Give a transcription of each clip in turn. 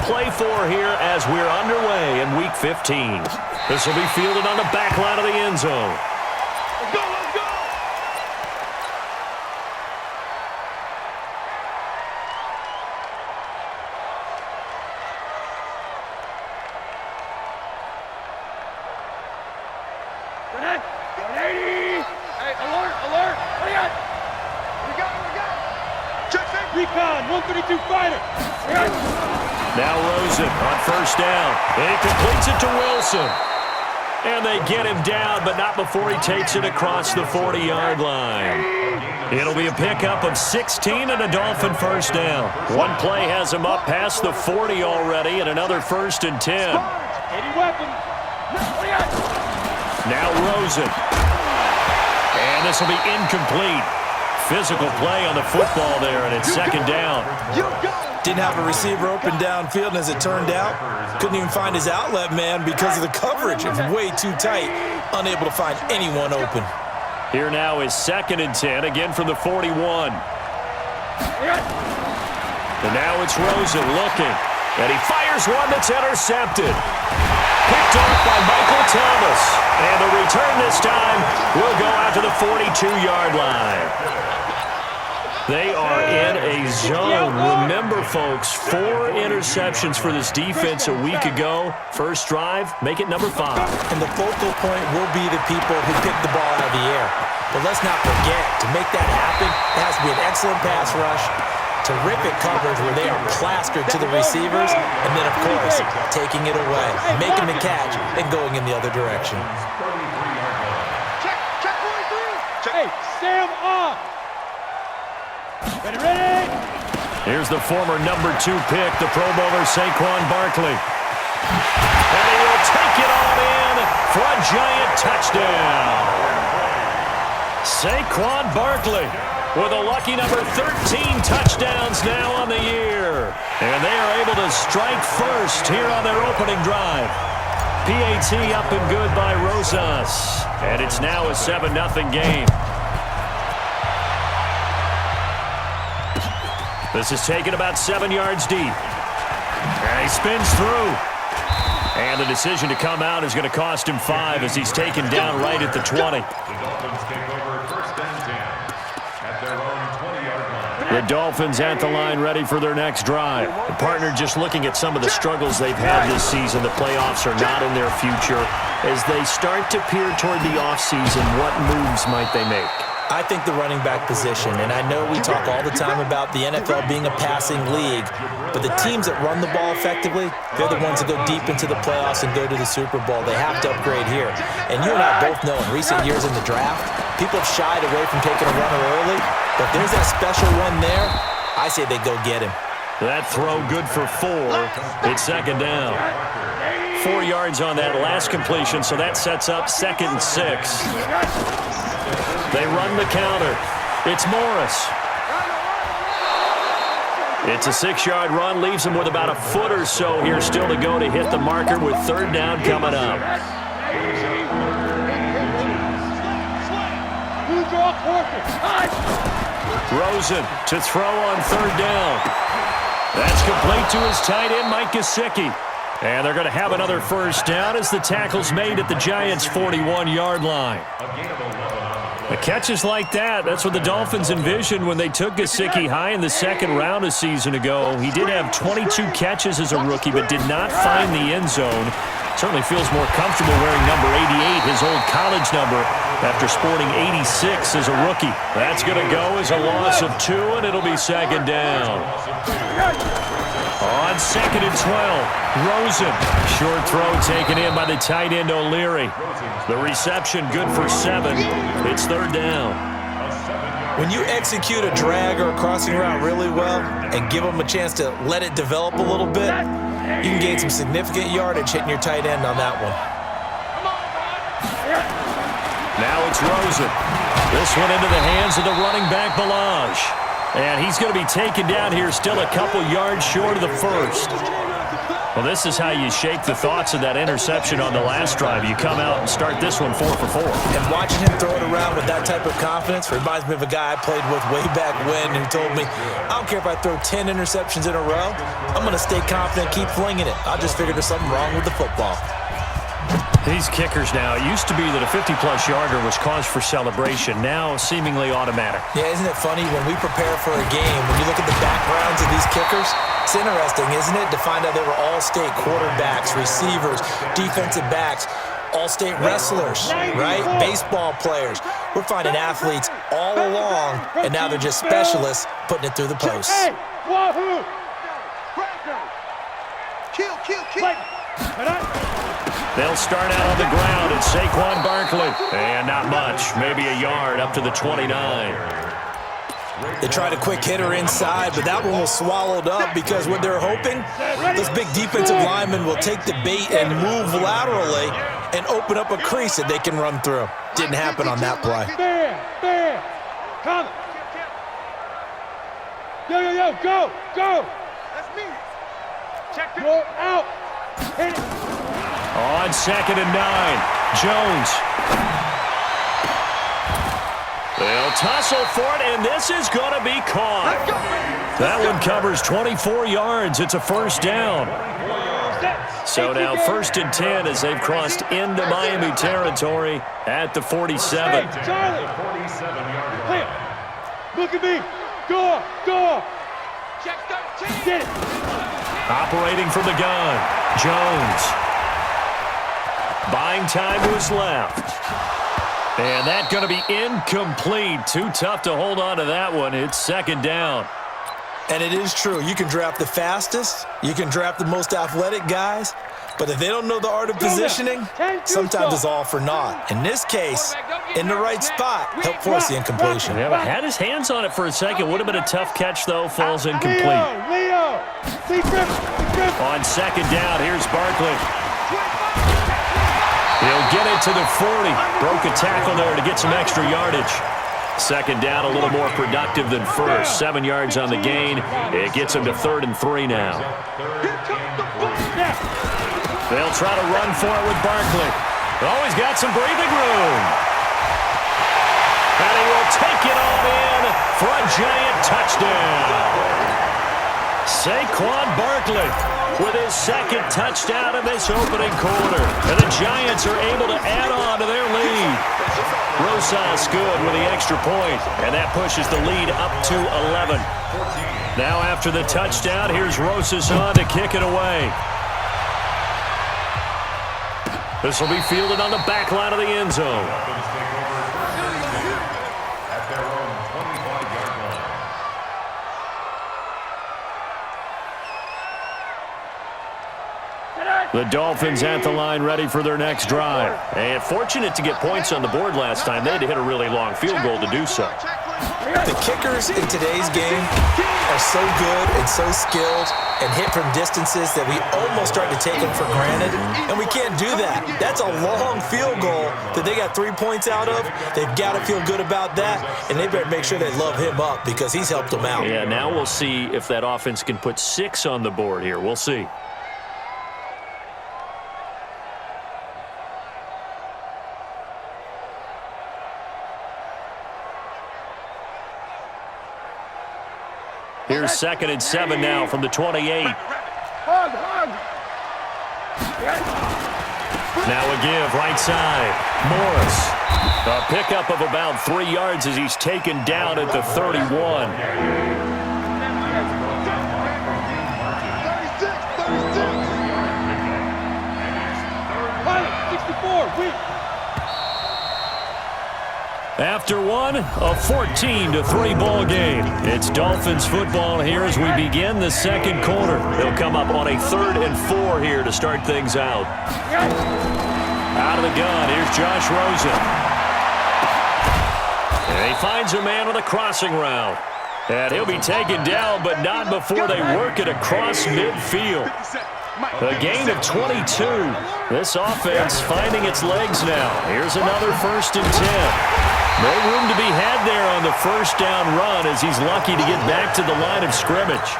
play for here as we're underway in Week 15. This will be fielded on the back line of the end zone. Let's go, let's go! Grenade! Grenade! Hey, alert, alert! What do you got? We got. Check that! Recon, 132 fighter! Now Rosen on first down. And he completes it to Wilson. And they get him down, but not before he takes it across the 40-yard line. It'll be a pickup of 16 and a Dolphin first down. One play has him up past the 40 already, and another 1st and 10. Any weapon? Now Rosen. And this will be incomplete. Physical play on the football there, and it's 2nd down. Didn't have a receiver open downfield, and as it turned out, couldn't even find his outlet man because of the coverage. It was way too tight, unable to find anyone open. Here now is 2nd and 10, again from the 41. And now it's Rosen looking, and he fires one that's intercepted. Picked off by Michael Thomas. And the return this time will go out to the 42-yard line. They are in a zone. Remember, folks, 4 interceptions for this defense a week ago. First drive, make it number 5. And the focal point will be the people who pick the ball out of the air. But let's not forget, to make that happen, it has to be an excellent pass rush, terrific coverage where they are plastered to the receivers, and then, of course, taking it away, making the catch, and going in the other direction. Hey, Sam off! Ready! Here's the former number 2 pick, the Pro Bowler Saquon Barkley. And he will take it on in for a giant touchdown. Saquon Barkley with a lucky number 13 touchdowns now on the year. And they are able to strike first here on their opening drive. PAT up and good by Rosas. And it's now a 7-0 game. This is taken about 7 yards deep. And he spins through. And the decision to come out is going to cost him 5 as he's taken down right at the 20. The Dolphins at the line ready for their next drive. The partner just looking at some of the struggles they've had this season. The playoffs are not in their future. As they start to peer toward the offseason, what moves might they make? I think the running back position, and I know we talk all the time about the NFL being a passing league, but the teams that run the ball effectively, they're the ones that go deep into the playoffs and go to the Super Bowl. They have to upgrade here. And you and I both know in recent years in the draft, people have shied away from taking a runner early, but if there's that special one there, I say they go get him. That throw good for 4. It's 2nd down. 4 yards on that last completion, so that sets up 2nd and 6. They run the counter. It's Morris. It's a 6-yard run. Leaves him with about a foot or so here still to go to hit the marker with 3rd down coming up. Rosen to throw on 3rd down. That's complete to his tight end, Mike Gesicki. And they're going to have another first down as the tackle's made at the Giants' 41-yard line. The catches like that, that's what the Dolphins envisioned when they took Gesicki high in the 2nd round a season ago. He did have 22 catches as a rookie, but did not find the end zone. Certainly feels more comfortable wearing number 88, his old college number, after sporting 86 as a rookie. That's going to go as a loss of 2, and it'll be 2nd down. On 2nd and 12, Rosen. Short throw taken in by the tight end O'Leary. The reception good for 7. It's 3rd down. When you execute a drag or a crossing route really well and give them a chance to let it develop a little bit, you can gain some significant yardage hitting your tight end on that one. Now it's Rosen. This one into the hands of the running back, Balaj. And he's going to be taken down here still a couple yards short of the 1st. Well, this is how you shake the thoughts of that interception on the last drive. You come out and start this one 4 for 4. And watching him throw it around with that type of confidence reminds me of a guy I played with way back when who told me, I don't care if I throw 10 interceptions in a row, I'm going to stay confident, keep flinging it. I just figured there's something wrong with the football. These kickers now, it used to be that a 50-plus yarder was cause for celebration, now seemingly automatic. Yeah, isn't it funny when we prepare for a game, when you look at the backgrounds of these kickers, it's interesting, isn't it, to find out they were all-state quarterbacks, receivers, defensive backs, all-state wrestlers, right? Baseball players. We're finding athletes all along, and now they're just specialists putting it through the post. Wahoo! Kill. They'll start out on the ground at Saquon Barkley. And not much, maybe a yard up to the 29. They tried a quick hitter inside, but that one was swallowed up because what they're hoping, this big defensive lineman will take the bait and move laterally and open up a crease that they can run through. Didn't happen on that play. Bear. Come. Yo, go. That's me. Check it. Go out. Hit it. On 2nd and 9, Jones. They'll tussle for it, and this is going to be caught. That one covers 24 yards. It's a first down. So now 1st and 10 as they've crossed into Miami territory at the 47. Hey, Charlie. Clear. Look at me. Go. Check 13. Get it. Operating from the gun, Jones. Buying time to his left. And that's going to be incomplete. Too tough to hold on to that one. It's 2nd down. And it is true. You can draft the fastest. You can draft the most athletic guys. But if they don't know the art of positioning, sometimes it's all for naught. In this case, in the right spot, help force the incompletion. Yeah, but had his hands on it for a second. Would have been a tough catch, though. Falls incomplete. Leo. On 2nd down, here's Barkley. He'll get it to the 40. Broke a tackle there to get some extra yardage. 2nd down, a little more productive than first. 7 yards on the gain. It gets him to 3rd and 3 now. They'll try to run for it with Barkley. Oh, he's got some breathing room. And he will take it on in for a giant touchdown. Saquon Barkley with his 2nd touchdown in this opening quarter. And the Giants are able to add on to their lead. Rosas good with the extra point, and that pushes the lead up to 11. Now after the touchdown, here's Rosas on to kick it away. This will be fielded on the back line of the end zone. The Dolphins at the line ready for their next drive. And fortunate to get points on the board last time. They had to hit a really long field goal to do so. The kickers in today's game are so good and so skilled and hit from distances that we almost start to take them for granted. And we can't do that. That's a long field goal that they got 3 points out of. They've got to feel good about that. And they better make sure they love him up because he's helped them out. Yeah, now we'll see if that offense can put 6 on the board here. We'll see. Here's 2nd and 7 now from the 28. Now a give, right side. Morris. A pickup of about 3 yards as he's taken down at the 31. 64. After one, a 14-3 ball game. It's Dolphins football here as we begin the second quarter. They'll come up on a 3rd and 4 here to start things out. Out of the gun, here's Josh Rosen. And he finds a man with a crossing route. And he'll be taken down, but not before they work it across midfield. A gain of 22. This offense finding its legs now. Here's another 1st and 10. No room to be had there on the 1st down run as he's lucky to get back to the line of scrimmage.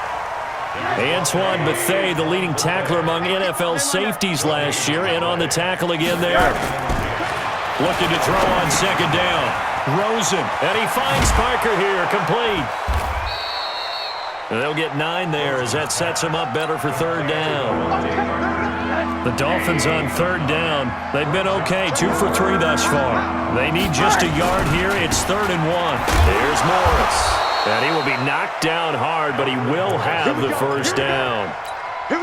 Antoine Bethea, the leading tackler among NFL safeties last year, in on the tackle again there. Looking to throw on second down. Rosen, and he finds Parker here, complete. They'll get 9 there as that sets him up better for third down. The Dolphins on third down. They've been okay, 2 for 3 thus far. They need just a yard here. It's 3rd and 1. Here's Morris. And he will be knocked down hard, but he will have the first down.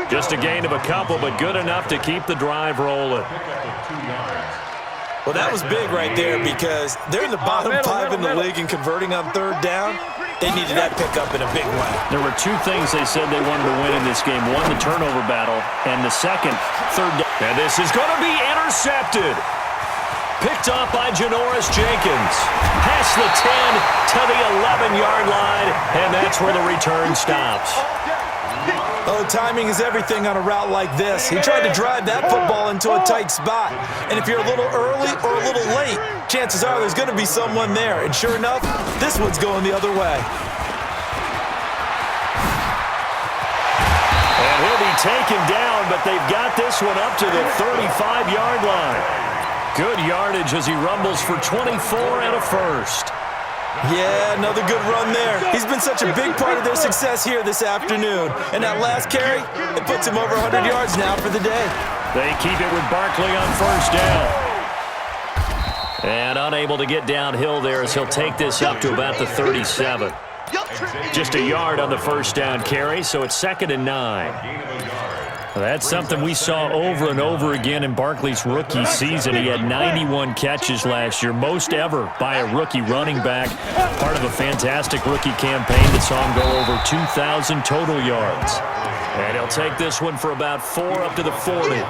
Just a gain of a couple, but good enough to keep the drive rolling. Well, that was big right there because they're in the bottom 5 in the league and converting on third down. They needed that pickup in a big way. There were 2 things they said they wanted to win in this game. One, the turnover battle, and the second, third down. And this is going to be intercepted. Picked off by Janoris Jenkins. Past the 10 to the 11-yard line, and that's where the return stops. Oh, timing is everything on a route like this. He tried to drive that football into a tight spot. And if you're a little early or a little late, chances are there's going to be someone there. And sure enough, this one's going the other way. And he'll be taken down, but they've got this one up to the 35-yard line. Good yardage as he rumbles for 24 and a first. Yeah, another good run there. He's been such a big part of their success here this afternoon. And that last carry, it puts him over 100 yards now for the day. They keep it with Barkley on first down. And unable to get downhill there as he'll take this up to about the 37. Just a yard on the first down carry, so it's 2nd and 9. That's something we saw over and over again in Barkley's rookie season. He had 91 catches last year, most ever by a rookie running back. Part of a fantastic rookie campaign that saw him go over 2,000 total yards. And he'll take this one for about 4 up to the 40.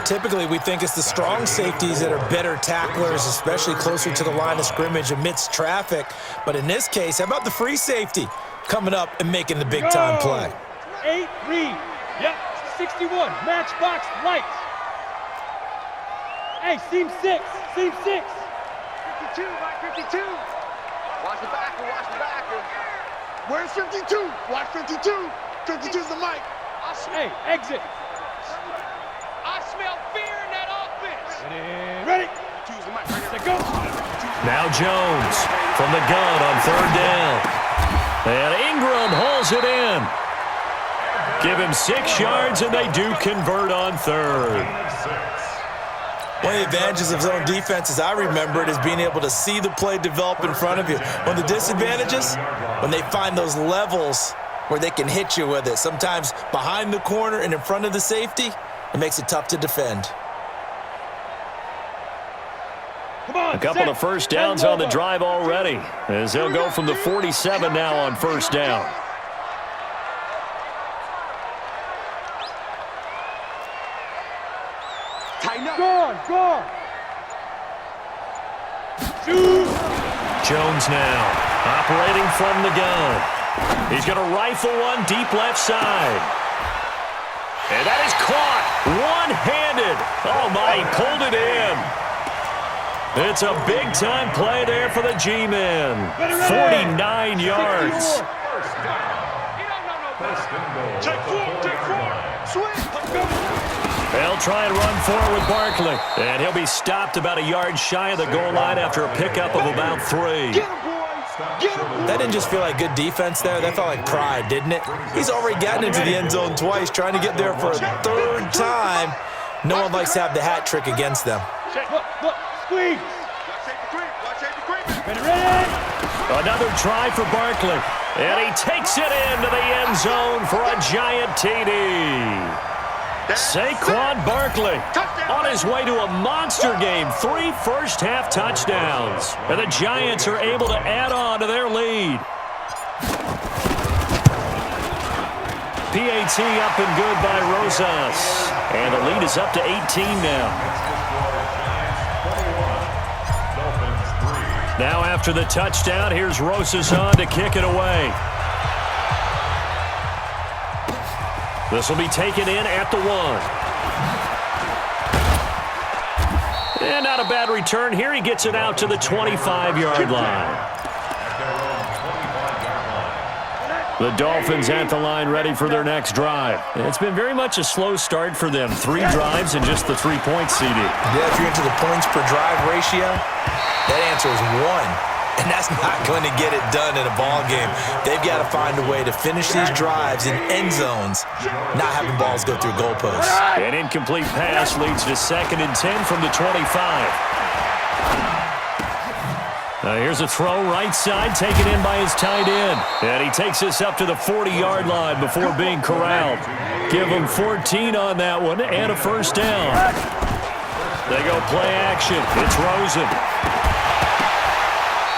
Typically, we think it's the strong safeties that are better tacklers, especially closer to the line of scrimmage amidst traffic. But in this case, how about the free safety coming up and making the big-time play? 8-3. Yep, 61, matchbox lights. Hey, seam 6, seam 6. 52, Mike, 52. Watch the backer, watch the backer. Where's 52? Watch 52. 52's the mic. Hey, exit. I smell fear in that offense. Ready? Choose the mic. Let's go. Now Jones from the gun on third down. And Ingram hauls it in. Give him 6 yards, and they do convert on third. One of the advantages of zone defense, as I remember it, is being able to see the play develop in front of you. One of the disadvantages, when they find those levels where they can hit you with it, sometimes behind the corner and in front of the safety, it makes it tough to defend. A couple of first downs on the drive already, as they'll go from the 47 now on first down. Gone. Shoot. Jones now, operating from the gun. He's going to rifle one deep left side. And that is caught one-handed. Oh, my, he pulled it in. It's a big-time play there for the G-men. 49 yards. Take four. Swing. They'll try and run forward with Barkley. And he'll be stopped about a yard shy of the goal line after a pickup of about 3. Get him, boys. That didn't just feel like good defense there. That felt like pride, didn't it? He's already gotten into the end zone twice, trying to get there for a 3rd time. No one likes to have the hat trick against them. Look, squeeze. Ready. Another try for Barkley. And he takes it into the end zone for a giant TD. Saquon Barkley on his way to a monster game. 3 first-half touchdowns. And the Giants are able to add on to their lead. PAT up and good by Rosas. And the lead is up to 18 now. Now after the touchdown, here's Rosas on to kick it away. This will be taken in at the 1. And not a bad return here. He gets it out to the 25-yard line. The Dolphins at the line ready for their next drive. It's been very much a slow start for them. 3 drives and just the 3-point CD. Yeah, if you're into the points per drive ratio, that answer is 1. And that's not going to get it done in a ball game. They've got to find a way to finish these drives in end zones, not having balls go through goalposts. An incomplete pass leads to 2nd and 10 from the 25. Here's a throw right side, taken in by his tight end. And he takes this up to the 40-yard line before being corralled. Give him 14 on that one and a first down. They go play action. It's Rosen.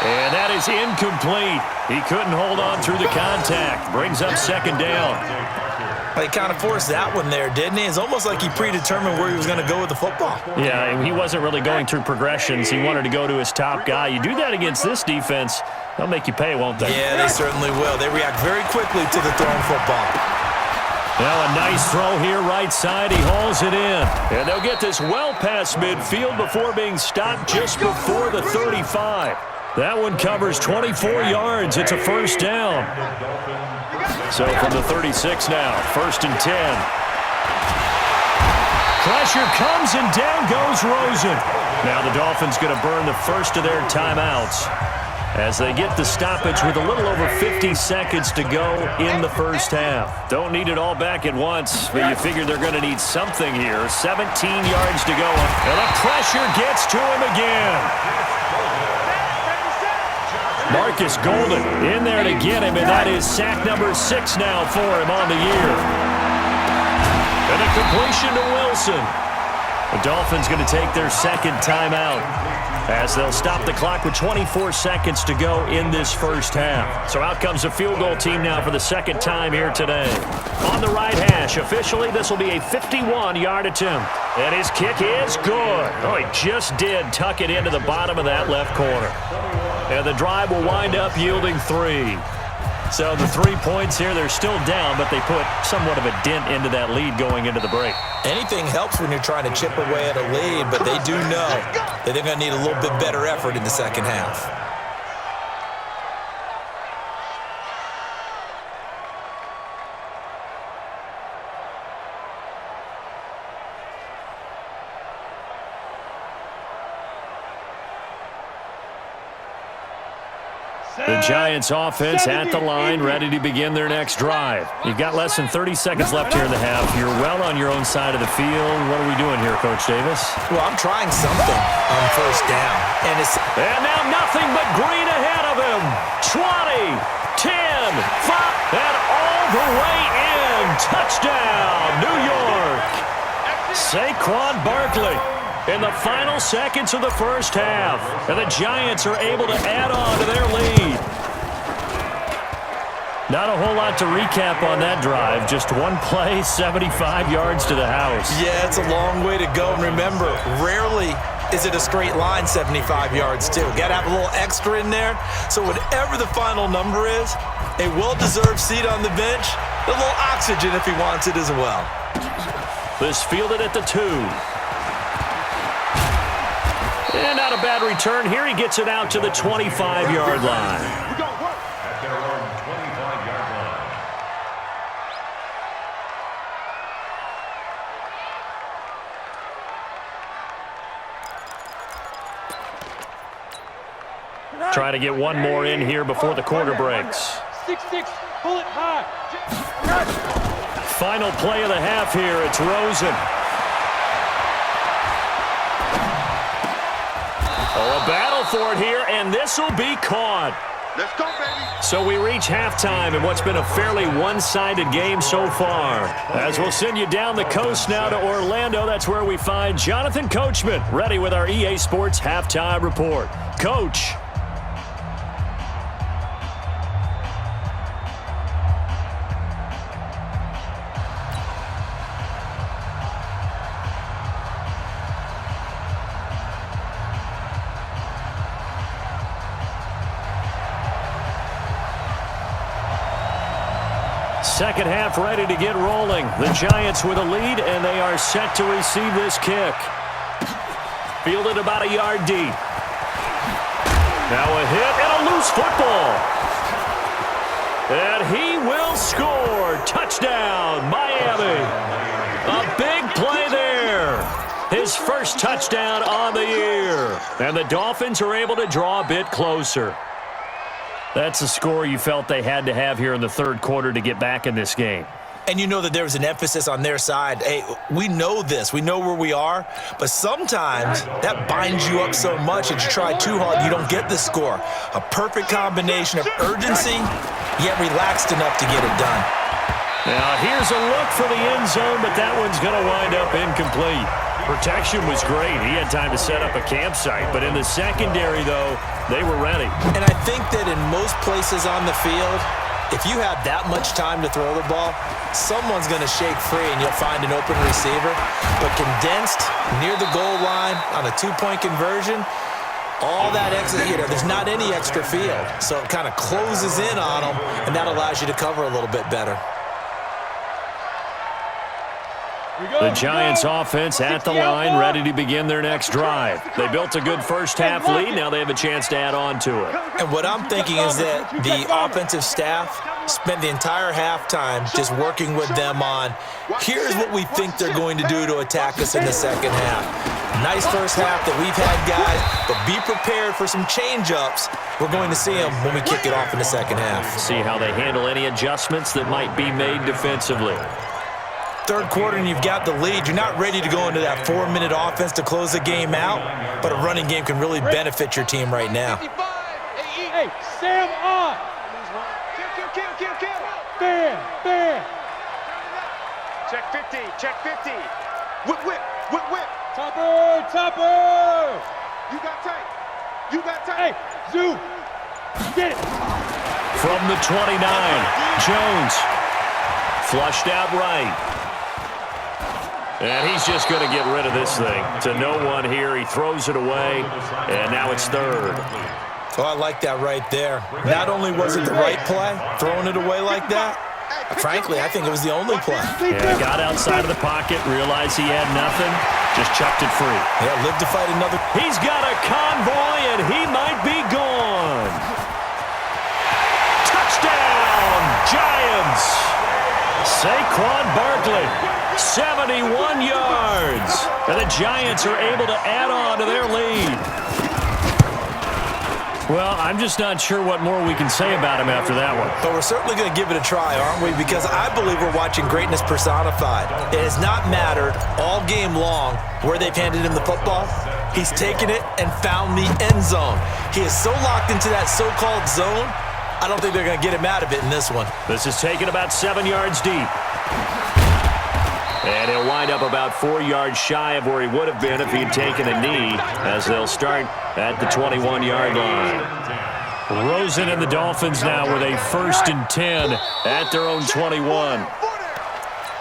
And that is incomplete. He couldn't hold on through the contact. Brings up 2nd down. He kind of forced that one there, didn't he? It's almost like he predetermined where he was going to go with the football. Yeah, he wasn't really going through progressions. He wanted to go to his top guy. You do that against this defense, they'll make you pay, won't they? Yeah, they certainly will. They react very quickly to the thrown football. Now a nice throw here right side. He hauls it in. And they'll get this well past midfield before being stopped just before the 35. That one covers 24 yards. It's a first down. So from the 36 now, 1st and 10. Pressure comes and down goes Rosen. Now the Dolphins going to burn the first of their timeouts as they get the stoppage with a little over 50 seconds to go in the first half. Don't need it all back at once, but you figure they're going to need something here. 17 yards to go. And the pressure gets to him again. Marcus Golden in there to get him, and that is sack number 6 now for him on the year. And a completion to Wilson. The Dolphins going to take their 2nd timeout as they'll stop the clock with 24 seconds to go in this first half. So out comes the field goal team now for the 2nd time here today. On the right hash, officially this will be a 51-yard attempt. And his kick is good. Oh, he just did tuck it into the bottom of that left corner. And the drive will wind up yielding 3. So the 3 points here, they're still down, but they put somewhat of a dent into that lead going into the break. Anything helps when you're trying to chip away at a lead, but they do know that they're going to need a little bit better effort in the second half. The Giants offense at the line, ready to begin their next drive. You've got less than 30 seconds left here in the half. You're well on your own side of the field. What are we doing here, Coach Davis? Well, I'm trying something on first down. And now nothing but green ahead of him. 20, 10, 5, and all the way in. Touchdown, New York. Saquon Barkley in the final seconds of the first half. And the Giants are able to add on to their lead. Not a whole lot to recap on that drive. Just one play, 75 yards to the house. Yeah, it's a long way to go. And remember, rarely is it a straight line 75 yards, too. Got to have a little extra in there. So whatever the final number is, a well-deserved seat on the bench, a little oxygen if he wants it as well. This fielded at the 2. And not a bad return here. He gets it out to the 25-yard line. At their own 25-yard line. Try to get one more in here before the quarter breaks. 6-6, pull it high. Final play of the half here. It's Rosen. Oh, a battle for it here, and this will be caught. Let's go, baby. So we reach halftime in what's been a fairly one-sided game so far. As we'll send you down the coast now to Orlando, that's where we find Jonathan Coachman, ready with our EA Sports Halftime Report. Coach. Second half ready to get rolling. The Giants with a lead, and they are set to receive this kick. Fielded about a yard deep. Now a hit and a loose football. And he will score. Touchdown, Miami. A big play there. His first touchdown on the year. And the Dolphins are able to draw a bit closer. That's a score you felt they had to have here in the third quarter to get back in this game. And you know that there was an emphasis on their side. Hey, we know this. We know where we are. But sometimes that binds you up so much that you try too hard, you don't get the score. A perfect combination of urgency, yet relaxed enough to get it done. Now, here's a look for the end zone, but that one's going to wind up incomplete. Protection was great. He had time to set up a campsite. But in the secondary, though, they were ready. And I think that in most places on the field, if you have that much time to throw the ball, someone's going to shake free and you'll find an open receiver. But condensed, near the goal line, on a two-point conversion, all that extra, there's not any extra field. So it kind of closes in on them, and that allows you to cover a little bit better. The Giants offense at the line, ready to begin their next drive. They built a good first-half lead. Now they have a chance to add on to it. And what I'm thinking is that the offensive staff spent the entire halftime just working with them on, here's what we think they're going to do to attack us in the second half. Nice first half that we've had, guys, but be prepared for some change-ups. We're going to see them when we kick it off in the second half. See how they handle any adjustments that might be made defensively. Third quarter and you've got the lead. You're not ready to go into that 4-minute offense to close the game out, but a running game can really benefit your team right now. Hey, Sam on. Kill. Bam. Check 50, check 50. Whip. Topper. You got tight. Hey, Zoo. Get it. From the 29, Jones. Flushed out right. And he's just going to get rid of this thing. To no one here. He throws it away, and now it's third. Oh, I like that right there. Not only was it the right play, throwing it away like that, frankly, I think it was the only play. Yeah, got outside of the pocket, realized he had nothing, just chucked it free. Yeah, lived to fight another. He's got a convoy, and he might be gone. Touchdown, Giants. Saquon Barkley, 71 yards. And the Giants are able to add on to their lead. Well, I'm just not sure what more we can say about him after that one. But we're certainly going to give it a try, aren't we? Because I believe we're watching greatness personified. It has not mattered all game long where they've handed him the football. He's taken it and found the end zone. He is so locked into that so-called zone, I don't think they're going to get him out of it in this one. This is taken about 7 yards deep. And he'll wind up about 4 yards shy of where he would have been if he'd taken a knee, as they'll start at the 21-yard line. Rosen and the Dolphins now with a 1st and 10 at their own 21.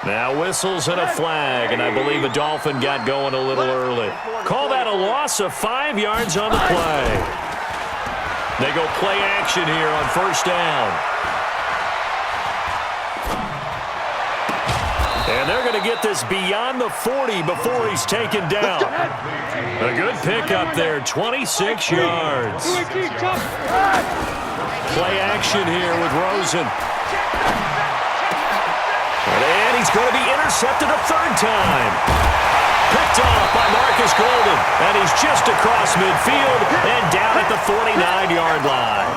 Now whistles and a flag, and I believe a Dolphin got going a little early. Call that a loss of 5 yards on the play. They go play action here on 1st down. And they're going to get this beyond the 40 before he's taken down. A good pickup there, 26 yards. Play action here with Rosen. And he's going to be intercepted a 3rd time. Picked off by Marcus Golden. And he's just across midfield and down at the 49-yard line.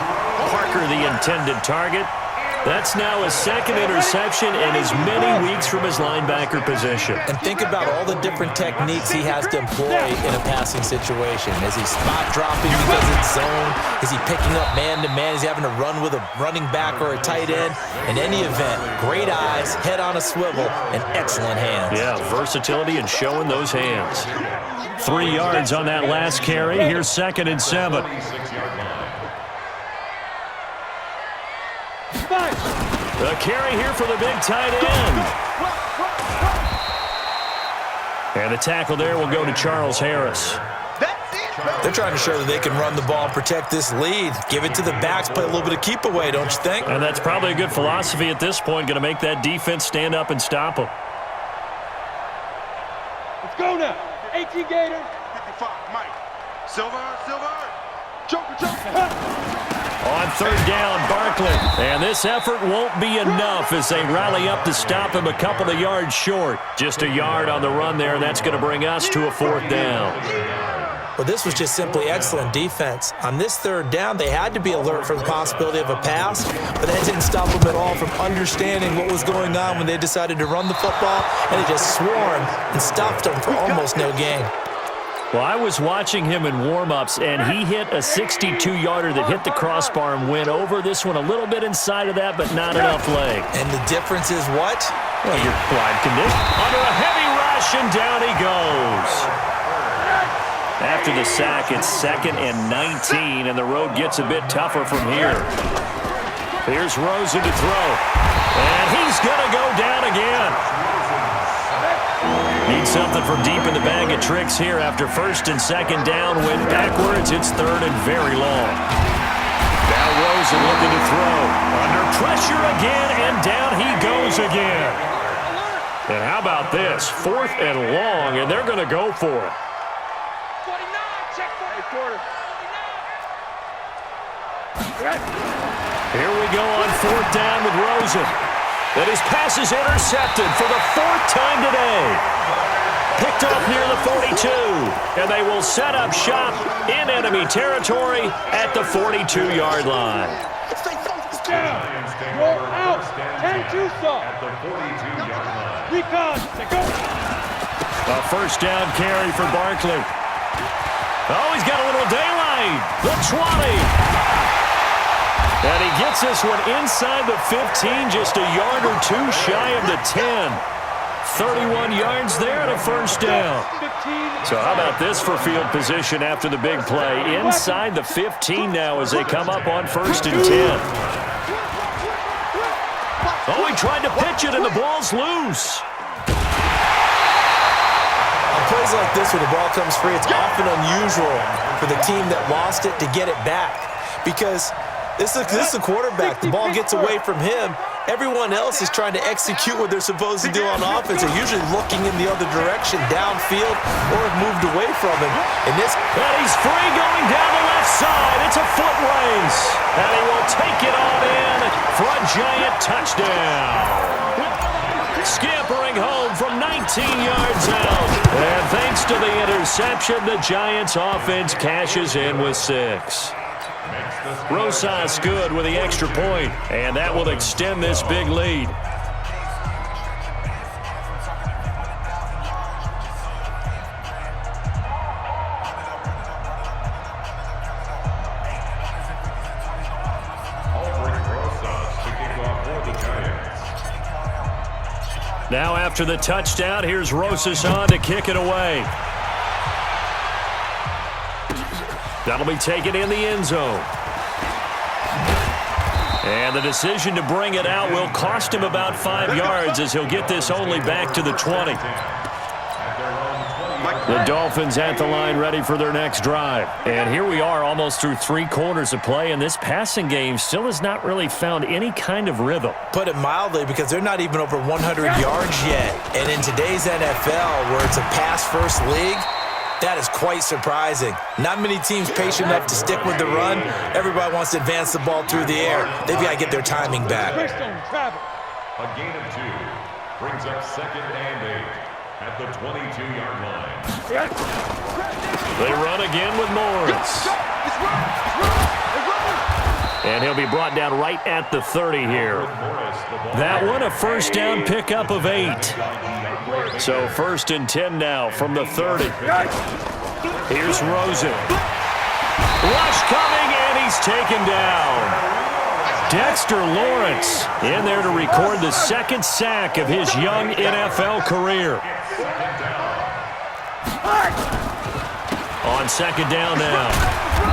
Parker, the intended target. That's now his 2nd interception in as many weeks from his linebacker position. And think about all the different techniques he has to employ in a passing situation. Is he spot dropping because it's zone? Is he picking up man-to-man? Is he having to run with a running back or a tight end? In any event, great eyes, head on a swivel, and excellent hands. Yeah, versatility and showing those hands. 3 yards on that last carry. Here's 2nd and 7. A carry here for the big tight end. And the tackle there will go to Charles Harris. They're trying to show that they can run the ball and protect this lead. Give it to the backs, play a little bit of keep away, don't you think? And that's probably a good philosophy at this point, going to make that defense stand up and stop them. Let's go now. 18 Gators. 55, Mike. Silver. Joker. On third down, Barkley. And this effort won't be enough as they rally up to stop him a couple of yards short. Just a yard on the run there, and that's going to bring us to a fourth down. Well, this was just simply excellent defense. On this third down, they had to be alert for the possibility of a pass, but that didn't stop them at all from understanding what was going on when they decided to run the football, and they just swarmed and stopped them for almost no gain. Well, I was watching him in warm-ups, and he hit a 62-yarder that hit the crossbar and went over. This one a little bit inside of that, but not enough leg. And the difference is what? Well, your blind condition. Under a heavy rush, and down he goes. After the sack, it's 2nd and 19, and the road gets a bit tougher from here. Here's Rosen to throw, and he's going to go down again. Need something from deep in the bag of tricks here after 1st and 2nd down. Went backwards. It's 3rd and very long. Now Rosen looking to throw. Under pressure again, and down he goes again. And how about this? 4th and long, and they're going to go for it. Here we go on 4th down with Rosen. And his pass is intercepted for the 4th time today. Picked up near the 42. And they will set up shop in enemy territory at the 42-yard line. Down. Roll out. 10-2 stop. At the 42-yard line. Recon. Go. A 1st down carry for Barkley. Oh, he's got a little daylight. The 20. And he gets this one inside the 15, just a yard or two shy of the 10. 31 yards there and a 1st down. So how about this for field position after the big play? Inside the 15 now as they come up on 1st and 10. Oh, he tried to pitch it and the ball's loose. On plays like this where the ball comes free, it's often unusual for the team that lost it to get it back because this is a quarterback. The ball gets away from him. Everyone else is trying to execute what they're supposed to do on offense. They're usually looking in the other direction, downfield, or have moved away from him. And he's free going down the left side. It's a foot race. And he will take it on in for a giant touchdown. Scampering home from 19 yards out. And thanks to the interception, the Giants offense cashes in with 6. Rosas good with the extra point, and that will extend this big lead. Now after the touchdown, here's Rosas on to kick it away. That'll be taken in the end zone. And the decision to bring it out will cost him about 5 yards as he'll get this only back to the 20. The Dolphins at the line ready for their next drive. And here we are almost through 3 quarters of play, and this passing game still has not really found any kind of rhythm. Put it mildly, because they're not even over 100 yards yet. And in today's NFL, where it's a pass-first league, that is quite surprising. Not many teams patient enough to stick with the run. Everybody wants to advance the ball through the air. They've got to get their timing back. A gain of 2 brings up 2nd and 8 at the 22-yard line. They run again with Morris. And he'll be brought down right at the 30 here. That one, a 1st down pickup of 8. So 1st and 10 now from the 30. Here's Rosen. Rush coming, and he's taken down. Dexter Lawrence in there to record the 2nd sack of his young NFL career. On 2nd down now,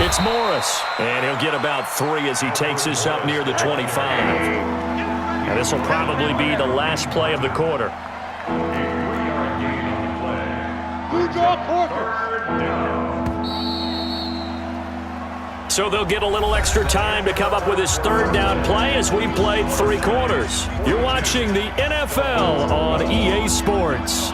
it's Morris. And he'll get about 3 as he takes this up near the 25. And this will probably be the last play of the quarter. So they'll get a little extra time to come up with his 3rd down play as we played 3 quarters. You're watching the NFL on EA Sports.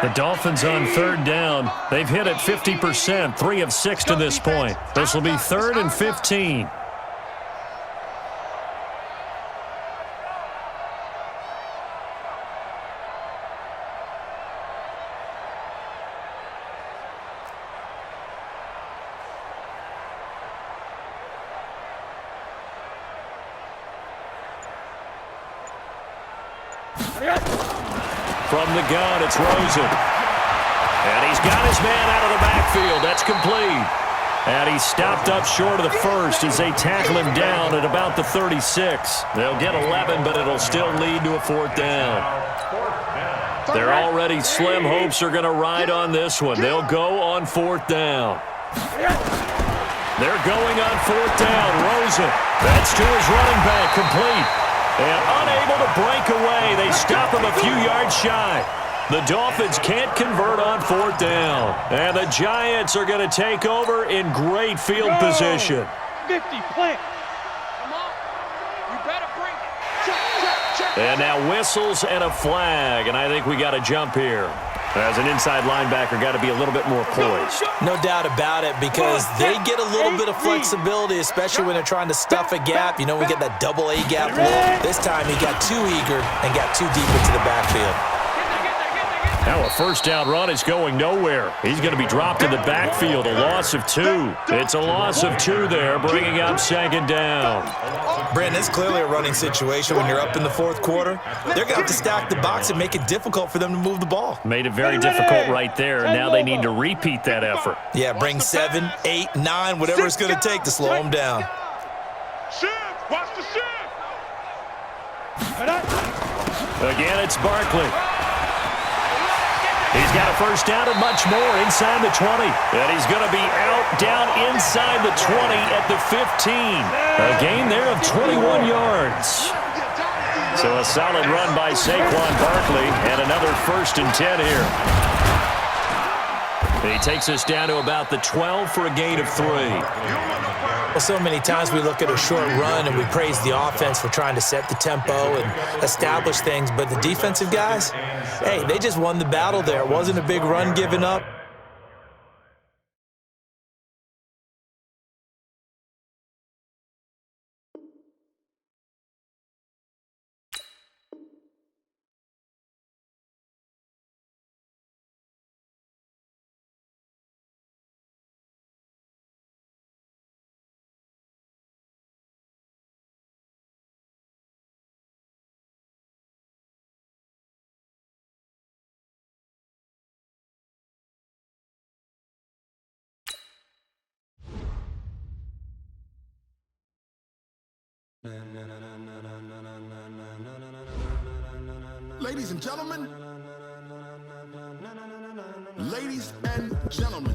The Dolphins on third down. They've hit it 50%, 3 of 6 to this point. This will be 3rd and 15. From the gun, it's Rosen. And he's got his man out of the backfield. That's complete. And he's stopped up short of the first as they tackle him down at about the 36. They'll get 11, but it'll still lead to a 4th down. They're already slim hopes are going to ride on this one. They'll go on 4th down. They're going on 4th down. Rosen. That's to his running back. Complete. And unable to break away. They stop him a few yards shy. The Dolphins can't convert on 4th down. And the Giants are going to take over in great field position. 50, plant. Come on. You better bring it. And now whistles and a flag. And I think we got to jump here. As an inside linebacker, got to be a little bit more poised. No doubt about it, because they get a little bit of flexibility, especially when they're trying to stuff a gap. You know, we get that double A gap look. This time he got too eager and got too deep into the backfield. Now a 1st down run is going nowhere. He's going to be dropped in the backfield, a loss of 2. It's a loss of 2 there, bringing up 2nd down. Brandon, it's clearly a running situation when you're up in the 4th quarter. They're going to have to stack the box and make it difficult for them to move the ball. Made it very difficult right there, and now they need to repeat that effort. Yeah, bring 7, 8, 9, whatever it's going to take to slow them down. Shift. Watch the shift. Again, it's Barkley. He's got a 1st down and much more inside the 20. And he's going to be out down inside the 20 at the 15. A gain there of 21 yards. So a solid run by Saquon Barkley and another 1st and 10 here. He takes us down to about the 12 for a gain of 3. Well, so many times we look at a short run and we praise the offense for trying to set the tempo and establish things, but the defensive guys, hey, they just won the battle there. It wasn't a big run given up. Ladies and gentlemen, ladies and gentlemen.